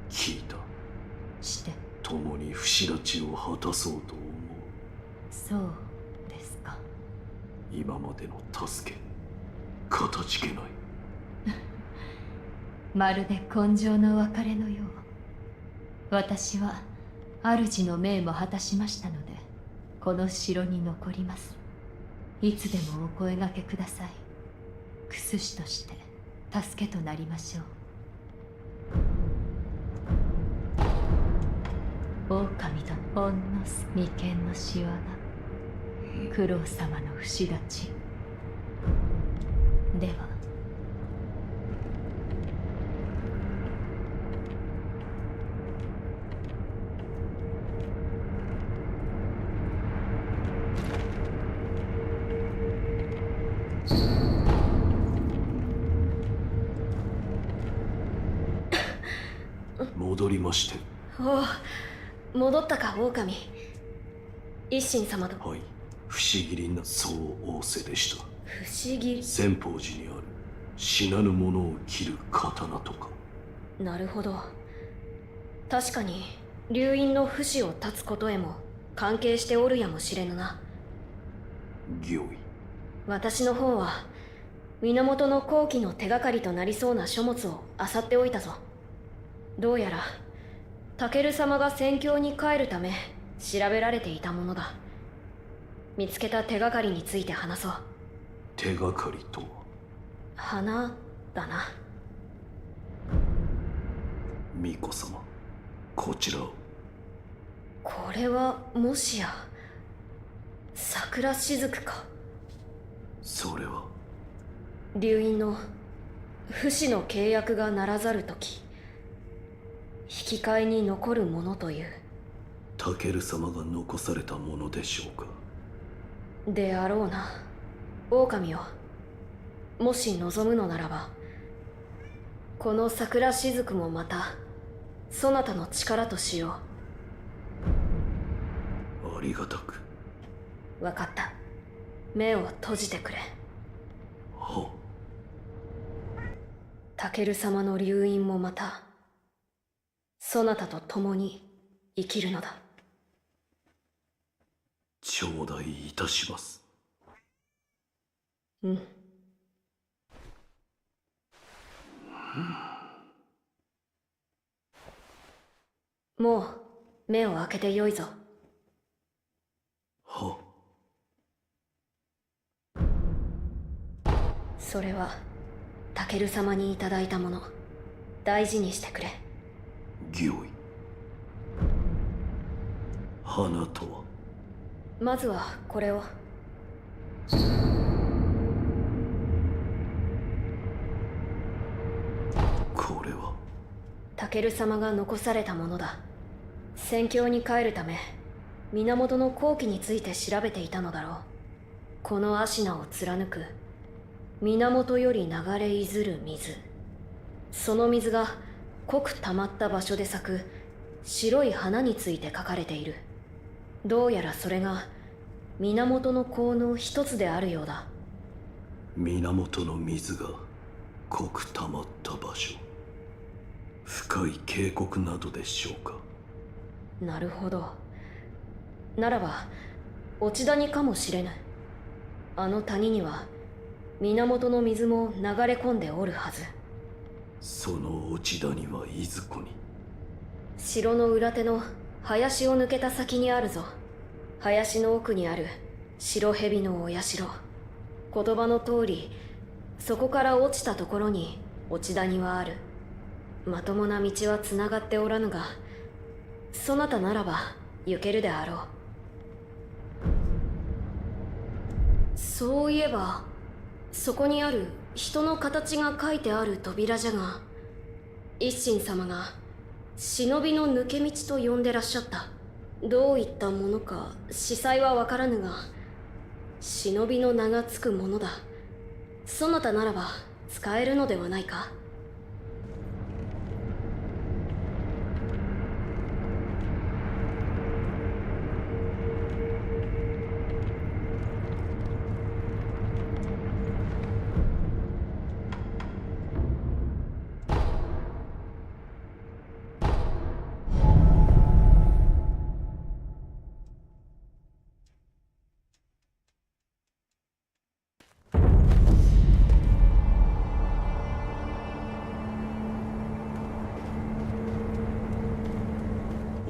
Speaker 3: 聞いた。
Speaker 6: して
Speaker 3: 共に不死立ちを果たそうと思う。
Speaker 6: そうですか。
Speaker 3: 今までの助け、かたじけない。
Speaker 6: まるで今生の別れのよう。私は主の命も果たしましたので、この城に残ります。いつでもお声掛けください。薬師として助けとなりましょう。狼とほんの眉間のシワが九郎様の不死立ちでは。
Speaker 3: 戻りまして。
Speaker 5: おお、戻ったか狼。一心様と。
Speaker 3: はい、不思議なそう仰せでした。
Speaker 5: 不思議。
Speaker 3: 仙宝寺にある死なぬ者を切る刀とか。
Speaker 5: なるほど。確かに流因の不死を断つことへも関係しておるやもしれぬな。
Speaker 3: 御意。
Speaker 5: 私の方は源の後期の手がかりとなりそうな書物を漁っておいたぞ。どうやらタケル様が戦況に帰るため調べられていたものだ。見つけた手がかりについて話そう。
Speaker 3: 手がかりとは。
Speaker 5: 花だな。
Speaker 3: 巫女様、こちらを。
Speaker 5: これはもしや桜しずくか。
Speaker 3: それは
Speaker 5: 流因の不死の契約がならざるとき引き換えに残るものという。
Speaker 3: タケル様が残されたものでしょうか。
Speaker 5: であろうな。狼よ、もし望むのならばこの桜しずくもまたそなたの力としよ
Speaker 3: ありがたく。
Speaker 5: う。分かった。目を閉じてくれ。
Speaker 3: は。
Speaker 5: タケル様の流因もまたそなたと共に生きるのだ。
Speaker 3: 頂戴いたします。
Speaker 5: うん。もう目を開けてよいぞ。
Speaker 3: は。
Speaker 5: それはタケル様にいただいたもの。大事にしてくれ。
Speaker 3: 御意。花とは。
Speaker 5: まずはこれを。
Speaker 3: これは
Speaker 5: タケル様が残されたものだ。戦況に帰るため源の後期について調べていたのだろう。この芦名を貫く源より流れいずる水。その水が濃く溜まった場所で咲く白い花について書かれている。どうやらそれが源の効の一つであるようだ。
Speaker 3: 源の水が濃く溜まった場所。深い渓谷などでしょうか。
Speaker 5: なるほど。ならば落ち谷かもしれぬ。あの谷には源の水も流れ込んでおるはず。
Speaker 3: その落ち谷はいずこに。
Speaker 5: 城の裏手の林を抜けた先にあるぞ。林の奥にある白蛇のお社。言葉の通り、そこから落ちたところに落ち谷はある。まともな道はつながっておらぬが、そなたならば行けるであろう。そういえば、そこにある人の形が書いてある扉じゃが、一心様が忍びの抜け道と呼んでらっしゃった。どういったものか司祭はわからぬが、忍びの名がつくものだ。そなたならば使えるのではないか。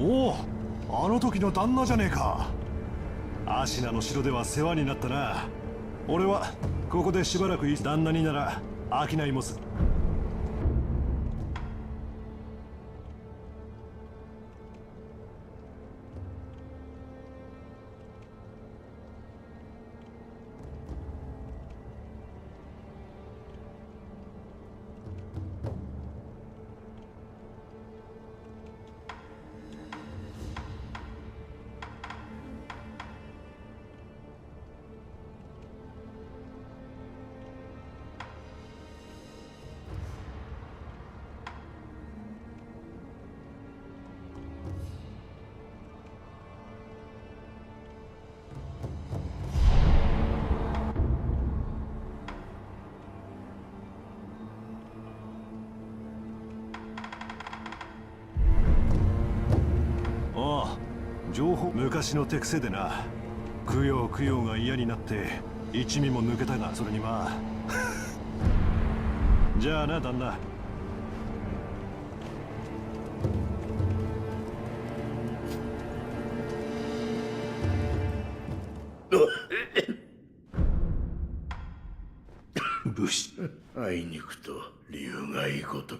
Speaker 3: おお、あの時の旦那じゃねえか。アシナの城では世話になったな。俺はここでしばらく旦那になら商いもす。情報、昔の手癖でな。供養が嫌になって一味も抜けたが、それにまあじゃあな、旦那。
Speaker 2: 武士、あいにくと理由がいいこと。